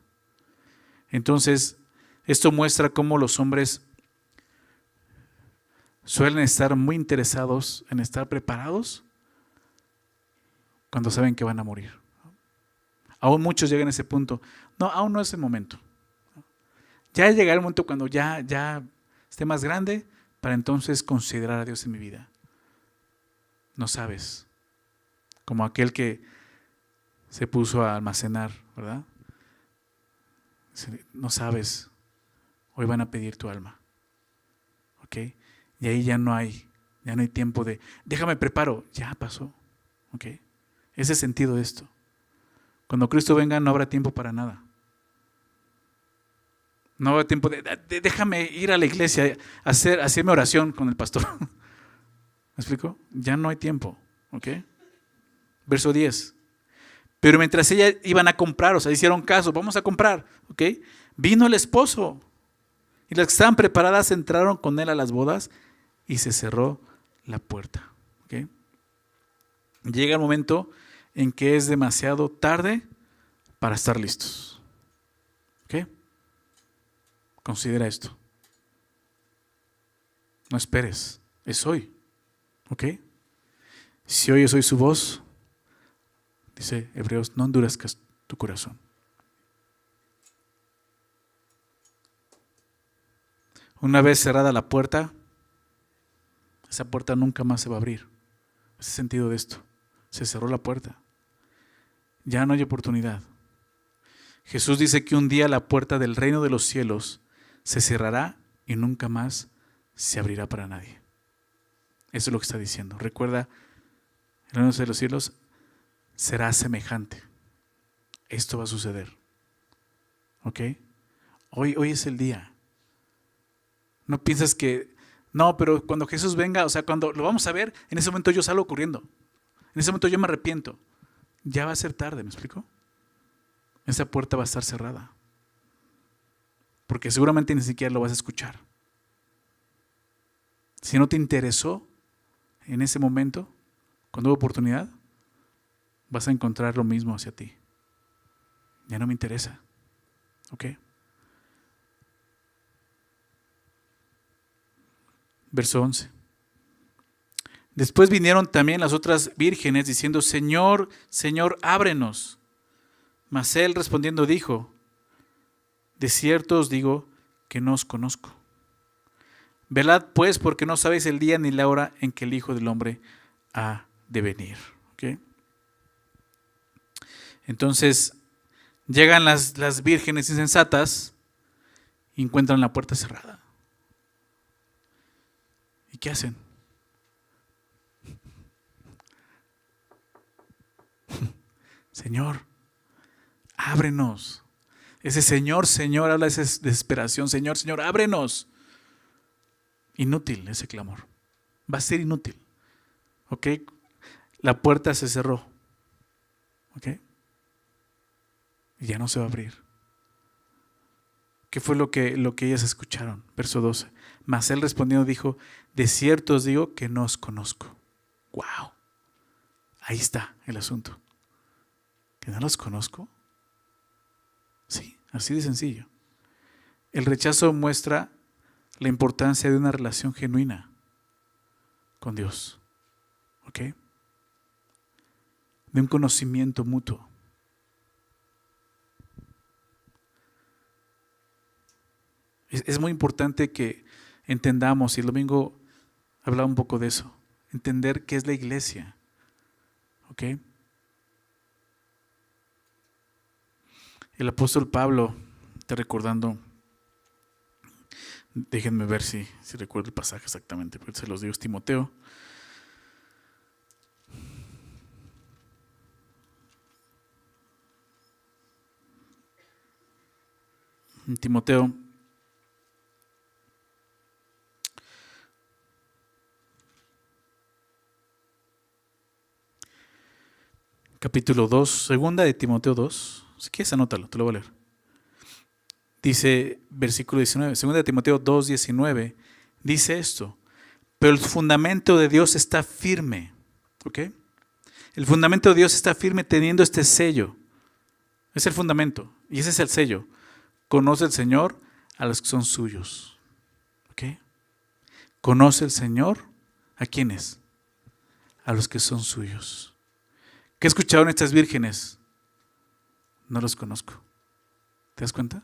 Entonces, esto muestra cómo los hombres suelen estar muy interesados en estar preparados cuando saben que van a morir. Aún muchos llegan a ese punto. No, aún no es el momento. Ya llegará el momento cuando ya esté más grande para entonces considerar a Dios en mi vida. No sabes. Como aquel que se puso a almacenar, ¿verdad? No sabes. Hoy van a pedir tu alma. ¿Ok? Y ahí ya no hay tiempo de, déjame preparo, ya pasó. ¿Ok? Ese es el sentido de esto. Cuando Cristo venga no habrá tiempo para nada. No habrá tiempo de déjame ir a la iglesia a hacerme oración con el pastor. ¿Me explico? Ya no hay tiempo. ¿Ok? Verso 10. Pero mientras ellas iban a comprar, o sea, hicieron caso, vamos a comprar. ¿Ok? Vino el esposo. Y las que estaban preparadas entraron con él a las bodas y se cerró la puerta. ¿Ok? Llega el momento en que es demasiado tarde para estar listos. ¿Ok? Considera esto. No esperes, es hoy. ¿Ok? Si oyes hoy su voz, dice Hebreos, no endurezcas tu corazón. Una vez cerrada la puerta, esa puerta nunca más se va a abrir. Ese es el sentido de esto. Se cerró la puerta. Ya no hay oportunidad. Jesús dice que un día la puerta del reino de los cielos se cerrará y nunca más se abrirá para nadie. Eso es lo que está diciendo. Recuerda, el reino de los cielos será semejante. Esto va a suceder. ¿Ok? Hoy es el día. No piensas que, no, pero cuando Jesús venga, o sea, cuando lo vamos a ver, en ese momento yo salgo corriendo. En ese momento yo me arrepiento. Ya va a ser tarde, ¿me explico? Esa puerta va a estar cerrada. Porque seguramente ni siquiera lo vas a escuchar. Si no te interesó en ese momento, cuando hubo oportunidad, vas a encontrar lo mismo hacia ti. Ya no me interesa. ¿Ok? Verso 11. Después vinieron también las otras vírgenes diciendo, Señor, Señor, ábrenos. Mas él respondiendo dijo, de cierto os digo que no os conozco. Velad pues, porque no sabéis el día ni la hora en que el Hijo del Hombre ha de venir. ¿Okay? Entonces, llegan las vírgenes insensatas y encuentran la puerta cerrada. ¿Y qué hacen? Señor, ábrenos. Ese Señor, Señor, habla de esa desesperación. Señor, Señor, ábrenos. Inútil ese clamor. Va a ser inútil. ¿Ok? La puerta se cerró. ¿Ok? Y ya no se va a abrir. ¿Qué fue lo que ellas escucharon? Verso 12. Mas él respondiendo dijo, de cierto os digo que no os conozco. ¡Wow! Ahí está el asunto. ¿Que no los conozco? Sí, así de sencillo. El rechazo muestra la importancia de una relación genuina con Dios. ¿Ok? De un conocimiento mutuo. Es muy importante que entendamos, y el domingo hablaba un poco de eso, entender qué es la iglesia. ¿Ok? El apóstol Pablo, está recordando, déjenme ver si recuerdo el pasaje exactamente, porque se los digo, es Timoteo. Timoteo, capítulo 2, segunda de Timoteo 2, si quieres anótalo, te lo voy a leer. Dice, versículo 19, segunda de Timoteo 2, 19, dice esto, pero el fundamento de Dios está firme, ¿ok? El fundamento de Dios está firme teniendo este sello, es el fundamento, y ese es el sello, conoce el Señor a los que son suyos, ¿ok? Conoce el Señor, ¿a quiénes? A los que son suyos. ¿Qué escucharon estas vírgenes? No los conozco. ¿Te das cuenta?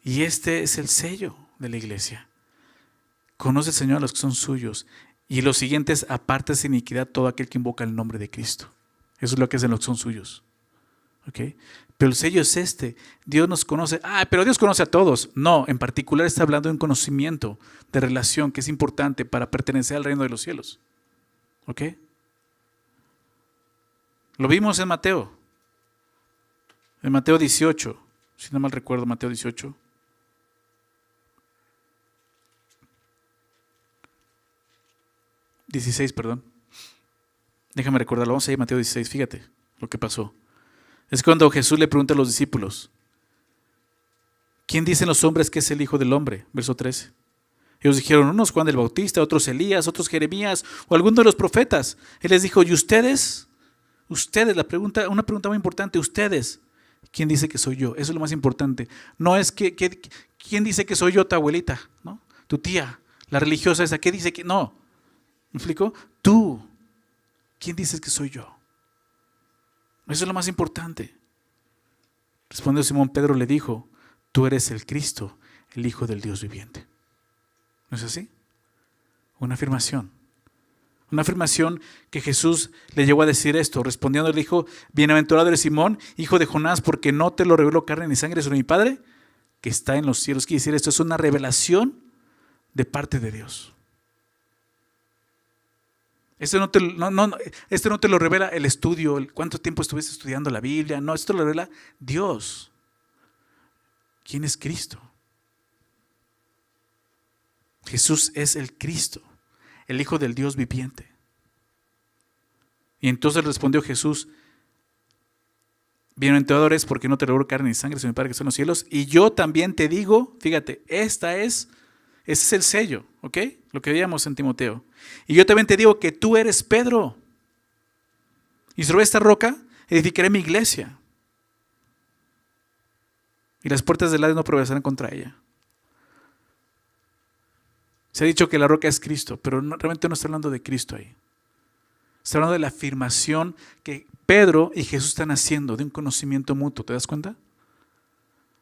Y este es el sello de la iglesia. Conoce el Señor a los que son suyos. Y los siguientes, apártese iniquidad todo aquel que invoca el nombre de Cristo. Eso es lo que hacen los que son suyos. ¿Okay? Pero el sello es este. Dios nos conoce. Pero Dios conoce a todos. No, en particular está hablando de un conocimiento de relación que es importante para pertenecer al reino de los cielos. ¿Ok? Lo vimos en Mateo. En Mateo 18. Si no mal recuerdo, Mateo 18. Déjame recordarlo. Vamos a ir a Mateo 16. Fíjate lo que pasó. Es cuando Jesús le pregunta a los discípulos: ¿quién dicen los hombres que es el Hijo del Hombre? Verso 13. Ellos dijeron, unos Juan del Bautista, otros Elías, otros Jeremías o alguno de los profetas. Él les dijo, ¿y ustedes? Ustedes, una pregunta muy importante, ustedes, ¿quién dice que soy yo? Eso es lo más importante. No es ¿quién dice que soy yo, tu abuelita? ¿No? Tu tía, la religiosa esa, ¿qué dice que? No. ¿Me explico? Tú, ¿quién dices que soy yo? Eso es lo más importante. Respondió Simón Pedro, le dijo, tú eres el Cristo, el Hijo del Dios viviente. ¿No es así? Una afirmación. Una afirmación que Jesús le llegó a decir esto. Respondiendo le dijo, bienaventurado eres Simón, hijo de Jonás, porque no te lo reveló carne ni sangre, sino mi Padre que está en los cielos. Quiere decir, esto es una revelación de parte de Dios. Esto no te lo revela el estudio, cuánto tiempo estuviste estudiando la Biblia. No, esto lo revela Dios. ¿Quién es Cristo? Jesús es el Cristo, el Hijo del Dios viviente. Y entonces respondió Jesús, bienaventurado eres porque no te reveló carne ni sangre, sino mi Padre que está en los cielos. Y yo también te digo, fíjate, ese es el sello, ¿ok? Lo que veíamos en Timoteo. Y yo también te digo que tú eres Pedro. Y sobre esta roca edificaré mi iglesia. Y las puertas del Hades no prevalecerán contra ella. Se ha dicho que la roca es Cristo, pero realmente no está hablando de Cristo ahí. Está hablando de la afirmación que Pedro y Jesús están haciendo de un conocimiento mutuo. ¿Te das cuenta?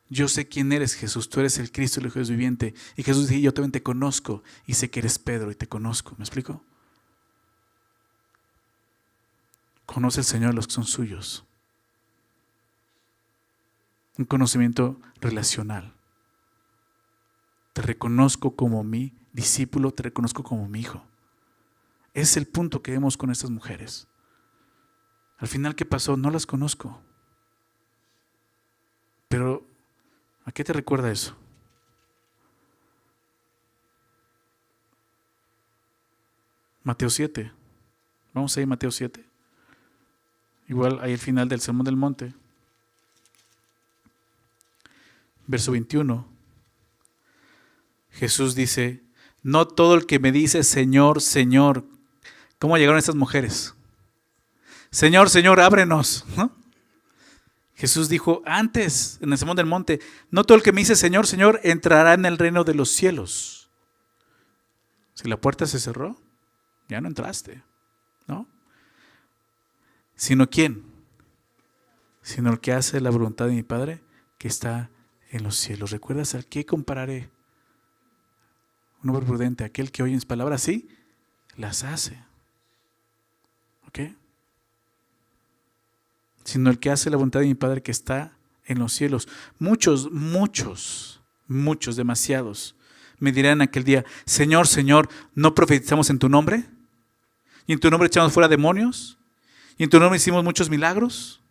Yo sé quién eres, Jesús. Tú eres el Cristo, el Hijo de Dios viviente. Y Jesús dice, yo también te conozco y sé que eres Pedro y te conozco. ¿Me explico? Conoce el Señor a los que son suyos. Un conocimiento relacional. Te reconozco como mi discípulo, te reconozco como mi hijo. Es el punto que vemos con estas mujeres. Al final, ¿qué pasó? No las conozco. Pero, ¿a qué te recuerda eso? Mateo 7. Vamos a ir a Mateo 7. Igual ahí al final del Sermón del Monte. Verso 21. Jesús dice, no todo el que me dice Señor, Señor. ¿Cómo llegaron estas mujeres? Señor, Señor, ábrenos, ¿no? Jesús dijo antes, en el Sermón del Monte, no todo el que me dice Señor, Señor, entrará en el reino de los cielos. Si la puerta se cerró, ya no entraste, ¿no? ¿Sino quién? Sino el que hace la voluntad de mi Padre que está en los cielos. ¿Recuerdas al qué compararé? Un hombre prudente, aquel que oye mis palabras, sí, las hace. ¿Ok? Sino el que hace la voluntad de mi Padre que está en los cielos. Muchos, demasiados, me dirán aquel día, Señor, Señor, ¿no profetizamos en tu nombre? ¿Y en tu nombre echamos fuera demonios? ¿Y en tu nombre hicimos muchos milagros?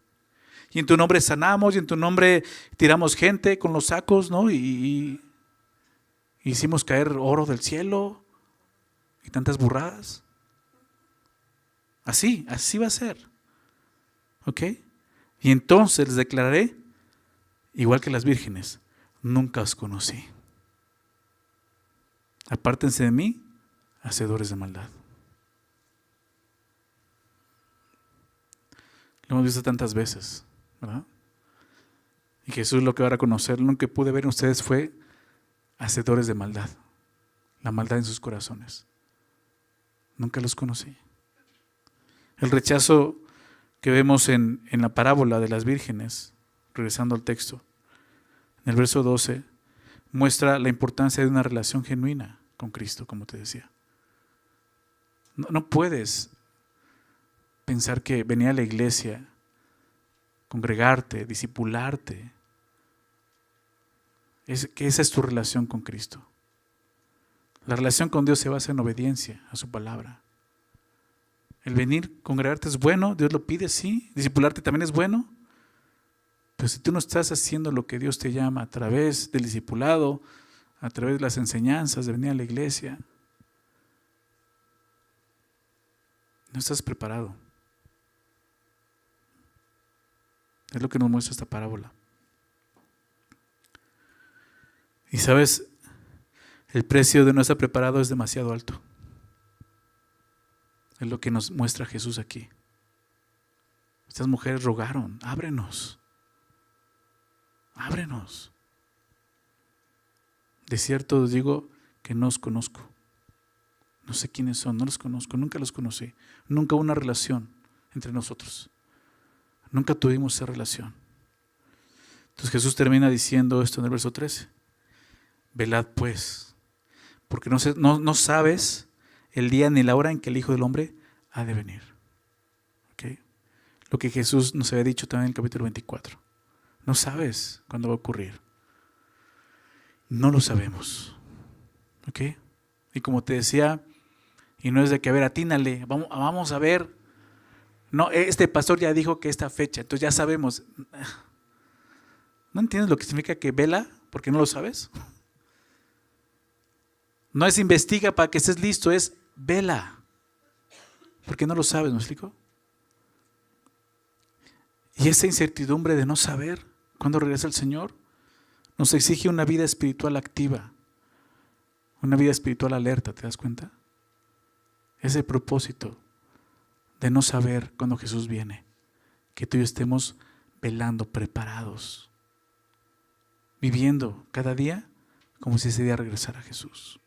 ¿Y en tu nombre sanamos? ¿Y en tu nombre tiramos gente con los sacos, ¿no? Y hicimos caer oro del cielo y tantas burradas. Así va a ser. ¿Ok? Y entonces les declararé, igual que las vírgenes, nunca os conocí. Apártense de mí, hacedores de maldad. Lo hemos visto tantas veces, ¿verdad? Y Jesús lo que va a reconocer, lo que pude ver en ustedes fue hacedores de maldad, la maldad en sus corazones. Nunca los conocí. El rechazo que vemos en la parábola de las vírgenes, regresando al texto, en el verso 12, muestra la importancia de una relación genuina con Cristo, como te decía. No puedes pensar que venir a la iglesia congregarte, discipularte. Que esa es tu relación con Cristo. La relación con Dios se basa en obediencia a su palabra. El venir, congregarte es bueno, Dios lo pide, sí. Discipularte también es bueno. Pero si tú no estás haciendo lo que Dios te llama a través del discipulado, a través de las enseñanzas, de venir a la iglesia, no estás preparado. Es lo que nos muestra esta parábola. Y sabes, el precio de no estar preparado es demasiado alto. Es lo que nos muestra Jesús aquí. Estas mujeres rogaron, ábrenos. Ábrenos. De cierto os digo que no os conozco. No sé quiénes son, no los conozco, nunca los conocí. Nunca hubo una relación entre nosotros. Nunca tuvimos esa relación. Entonces Jesús termina diciendo esto en el verso 13. Velad pues, porque no sabes el día ni la hora en que el Hijo del Hombre ha de venir. ¿Okay? Lo que Jesús nos había dicho también en el capítulo 24. No sabes cuándo va a ocurrir. No lo sabemos. ¿Ok? Y como te decía, y no es de que, a ver, atínale, vamos a ver. No, este pastor ya dijo que esta fecha, entonces ya sabemos. ¿No entiendes lo que significa que vela? Porque no lo sabes. No es investiga para que estés listo, es vela. Porque no lo sabes, ¿me explico? Y esa incertidumbre de no saber cuándo regresa el Señor nos exige una vida espiritual activa, una vida espiritual alerta, ¿te das cuenta? Es el propósito de no saber cuándo Jesús viene, que tú y yo estemos velando, preparados, viviendo cada día como si ese día regresara Jesús.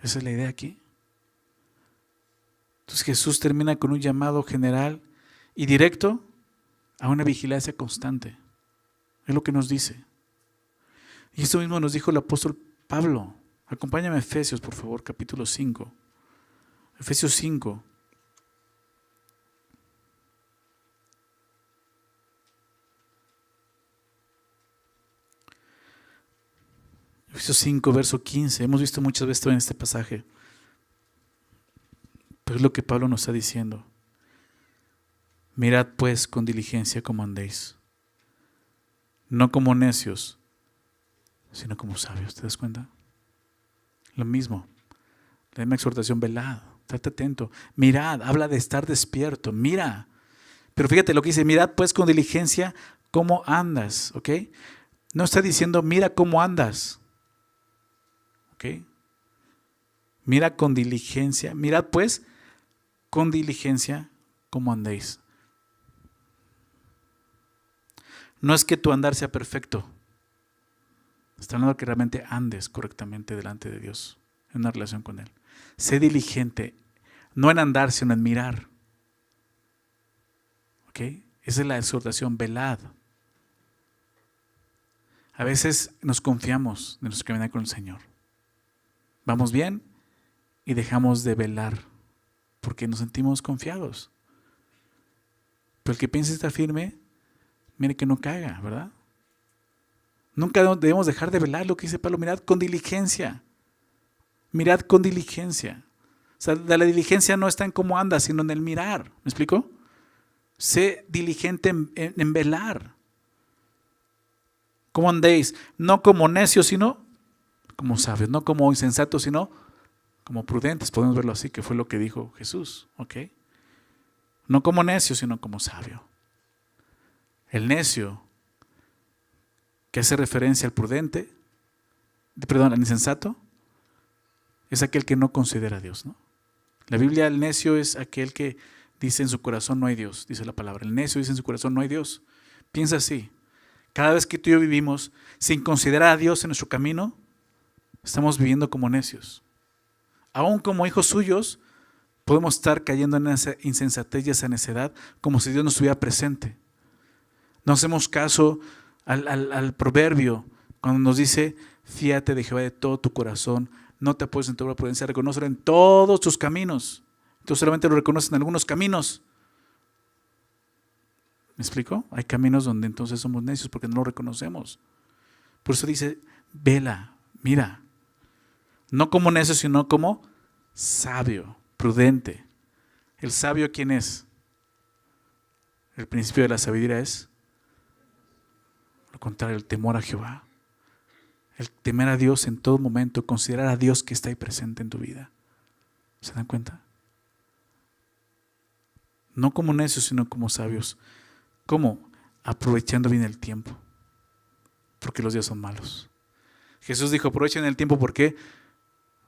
Esa es la idea aquí. Entonces Jesús termina con un llamado general y directo a una vigilancia constante. Es lo que nos dice. Y esto mismo nos dijo el apóstol Pablo. Acompáñame a Efesios, por favor, capítulo 5. Efesios 5. Efesios 5, verso 15. Hemos visto muchas veces en este pasaje. Pero es lo que Pablo nos está diciendo. Mirad pues con diligencia cómo andéis. No como necios, sino como sabios. ¿Te das cuenta? Lo mismo. La misma exhortación, velad, estate atento. Mirad, habla de estar despierto. Mira. Pero fíjate lo que dice, mirad pues con diligencia cómo andas. ¿Ok? No está diciendo, mira cómo andas. ¿Ok? Mira con diligencia. Mirad pues con diligencia cómo andéis. No es que tu andar sea perfecto. Está hablando de que realmente andes correctamente delante de Dios, en una relación con Él. Sé diligente, no en andar, sino en mirar. ¿Ok? Esa es la exhortación, velad. A veces nos confiamos de nuestro caminar con el Señor. Vamos bien y dejamos de velar porque nos sentimos confiados. Pero el que piensa estar firme, mire que no caiga, ¿verdad? Nunca debemos dejar de velar lo que dice Pablo. Mirad con diligencia. Mirad con diligencia. O sea, la diligencia no está en cómo andas, sino en el mirar. ¿Me explico? Sé diligente en velar. ¿Cómo andéis? No como necios, sino como sabios. No como insensatos, sino como prudentes. Podemos verlo así, que fue lo que dijo Jesús. ¿Ok? No como necio, sino como sabio. El necio, que hace referencia al prudente, al insensato, es aquel que no considera a Dios, ¿no? La Biblia, el necio es aquel que dice en su corazón no hay Dios, dice la palabra. El necio dice en su corazón no hay Dios. Piensa así, cada vez que tú y yo vivimos sin considerar a Dios en nuestro camino, estamos viviendo como necios. Aún como hijos suyos, podemos estar cayendo en esa insensatez y esa necedad como si Dios no estuviera presente. No hacemos caso al proverbio cuando nos dice, fíate de Jehová de todo tu corazón, no te apoyes en tu prudencia, reconócelo en todos tus caminos. Tú solamente lo reconoces en algunos caminos. ¿Me explico? Hay caminos donde entonces somos necios porque no lo reconocemos. Por eso dice, vela, mira. No como necio, sino como sabio, prudente. ¿El sabio quién es? El principio de la sabiduría es lo contrario, el temor a Jehová. El temer a Dios en todo momento, considerar a Dios que está ahí presente en tu vida. ¿Se dan cuenta? No como necios, sino como sabios. ¿Cómo? Aprovechando bien el tiempo. Porque los días son malos. Jesús dijo, aprovechen el tiempo, ¿por qué?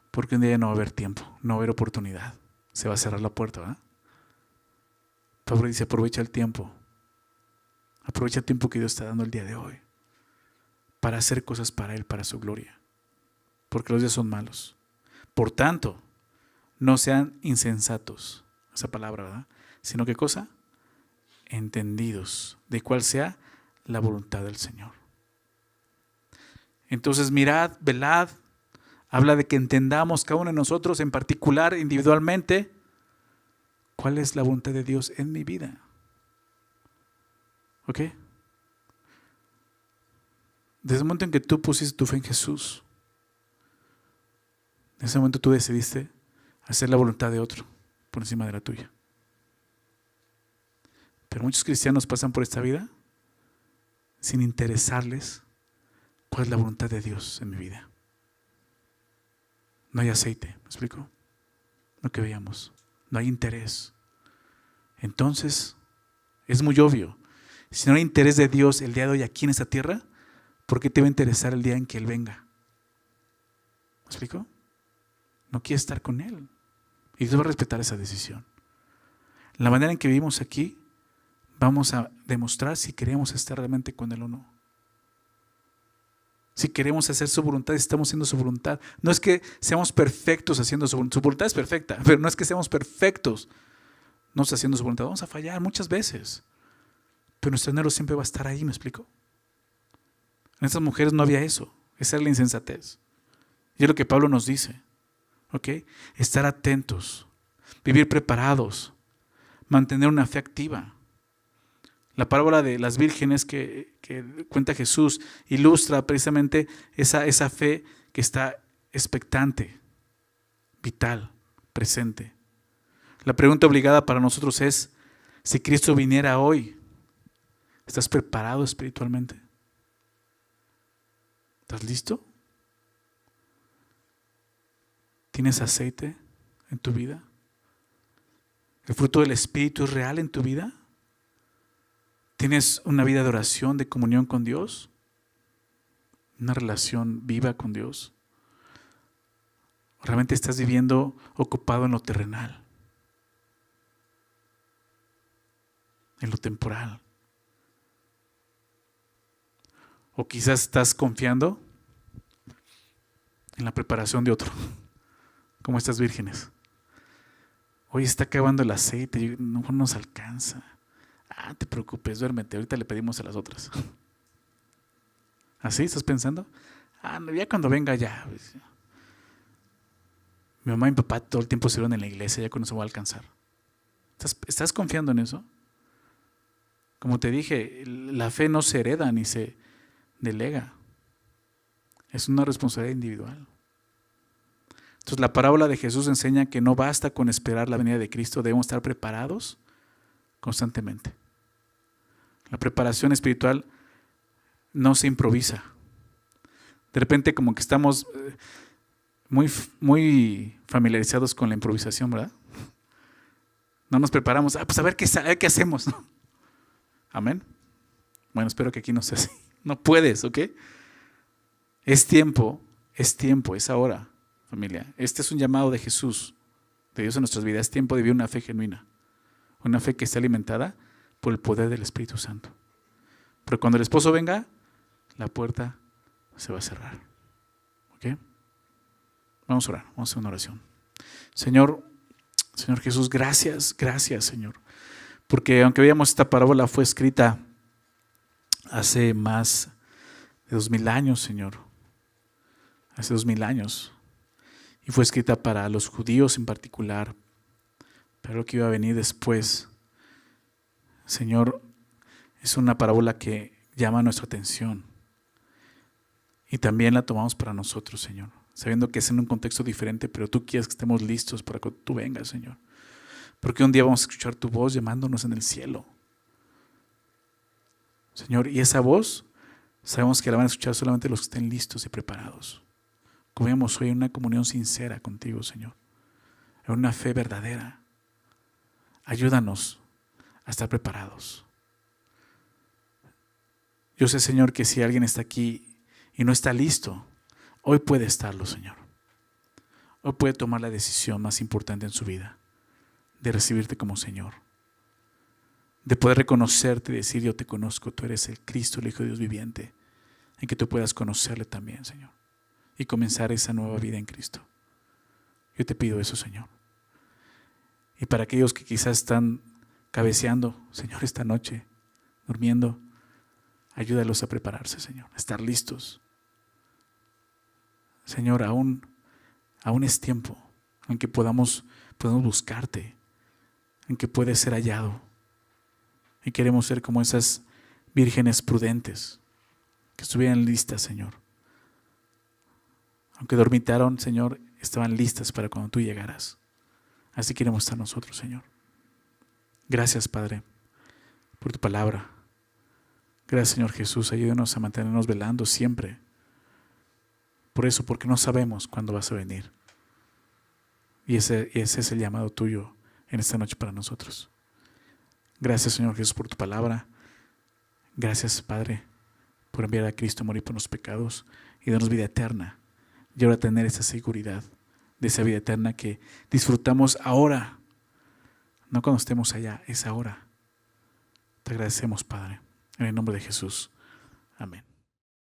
Porque un día ya no va a haber tiempo, no va a haber oportunidad. Se va a cerrar la puerta, ¿verdad? Pablo dice, aprovecha el tiempo. Aprovecha el tiempo que Dios está dando el día de hoy para hacer cosas para Él, para su gloria. Porque los días son malos. Por tanto, no sean insensatos, esa palabra, ¿verdad? Sino ¿qué cosa? Entendidos de cuál sea la voluntad del Señor. Entonces mirad, velad, habla de que entendamos cada uno de nosotros en particular, individualmente, cuál es la voluntad de Dios en mi vida. ¿Ok? Desde el momento en que tú pusiste tu fe en Jesús, en ese momento tú decidiste hacer la voluntad de otro por encima de la tuya. Pero muchos cristianos pasan por esta vida sin interesarles cuál es la voluntad de Dios en mi vida. No hay aceite, ¿me explico? Lo que veíamos, no hay interés. Entonces, es muy obvio, si no hay interés de Dios el día de hoy aquí en esta tierra, ¿por qué te va a interesar el día en que Él venga? ¿Me explico? No quieres estar con Él. Y Dios va a respetar esa decisión. La manera en que vivimos aquí, vamos a demostrar si queremos estar realmente con Él o no. Si queremos hacer su voluntad, si estamos haciendo su voluntad. No es que seamos perfectos haciendo su voluntad. Su voluntad es perfecta, pero no es que seamos perfectos no haciendo su voluntad. Vamos a fallar muchas veces. Pero nuestro anhelo siempre va a estar ahí, ¿me explico? En estas mujeres no había eso. Esa era la insensatez. Y es lo que Pablo nos dice. ¿Ok? Estar atentos, vivir preparados, mantener una fe activa. La parábola de las vírgenes que cuenta Jesús ilustra precisamente esa fe que está expectante, vital, presente. La pregunta obligada para nosotros es, si Cristo viniera hoy, ¿estás preparado espiritualmente? ¿Estás listo? ¿Tienes aceite en tu vida? ¿El fruto del Espíritu es real en tu vida? ¿Tienes una vida de oración, de comunión con Dios? ¿Una relación viva con Dios? ¿O realmente estás viviendo ocupado en lo terrenal? En lo temporal. O quizás estás confiando en la preparación de otro, como estas vírgenes. Hoy está acabando el aceite, no nos alcanza. Ah, te preocupes, duérmete, ahorita le pedimos a las otras. ¿Así estás pensando? Ah, no, ya cuando venga ya. Mi mamá y mi papá todo el tiempo estuvieron en la iglesia, ya con eso va a alcanzar. ¿Estás confiando en eso? Como te dije, la fe no se hereda ni se delega. Es una responsabilidad individual. Entonces la parábola de Jesús enseña que no basta con esperar la venida de Cristo, debemos estar preparados constantemente. La preparación espiritual no se improvisa. De repente como que estamos muy familiarizados con la improvisación, ¿verdad? No nos preparamos, pues a ver qué hacemos, ¿no? Amén. Bueno, espero que aquí no sea así. No puedes, ¿ok? Es tiempo, es ahora, familia. Este es un llamado de Jesús, de Dios en nuestras vidas. Es tiempo de vivir una fe genuina, una fe que esté alimentada por el poder del Espíritu Santo. Pero cuando el esposo venga, la puerta se va a cerrar. ¿Ok? Vamos a orar, vamos a hacer una oración. Señor Jesús, gracias, Señor. Porque aunque veamos esta parábola fue escrita hace más de 2000 años, Señor. Hace 2000 años. Y fue escrita para los judíos en particular. Pero lo que iba a venir después, Señor, Es una parábola que llama nuestra atención y también la tomamos para nosotros, Señor, sabiendo que es en un contexto diferente, pero tú quieres que estemos listos para que tú vengas, Señor, porque un día vamos a escuchar tu voz llamándonos en el cielo, Señor, y esa voz sabemos que la van a escuchar solamente los que estén listos y preparados. Comemos hoy en una comunión sincera contigo, Señor, en una fe verdadera. Ayúdanos a estar preparados. Yo sé, Señor, que si alguien está aquí y no está listo, hoy puede estarlo, Señor. Hoy puede tomar la decisión más importante en su vida, de recibirte como Señor, de poder reconocerte y decir: yo te conozco, tú eres el Cristo, el Hijo de Dios viviente, en que tú puedas conocerle también, Señor, y comenzar esa nueva vida en Cristo. Yo te pido eso, Señor. Y para aquellos que quizás están cabeceando, Señor, esta noche, durmiendo, ayúdalos a prepararse, Señor, a estar listos. Señor, aún es tiempo en que podamos buscarte, en que puedes ser hallado. Y queremos ser como esas vírgenes prudentes que estuvieran listas, Señor. Aunque dormitaron, Señor, estaban listas para cuando tú llegaras. Así queremos estar nosotros, Señor. Gracias, Padre, por tu palabra. Gracias, Señor Jesús. Ayúdanos a mantenernos velando siempre. Por eso, porque no sabemos cuándo vas a venir. Y ese es el llamado tuyo en esta noche para nosotros. Gracias, Señor Jesús, por tu palabra. Gracias, Padre, por enviar a Cristo a morir por los pecados y darnos vida eterna. Y ahora tener esa seguridad de esa vida eterna que disfrutamos ahora. No cuando estemos allá, es ahora. Te agradecemos, Padre, en el nombre de Jesús. Amén.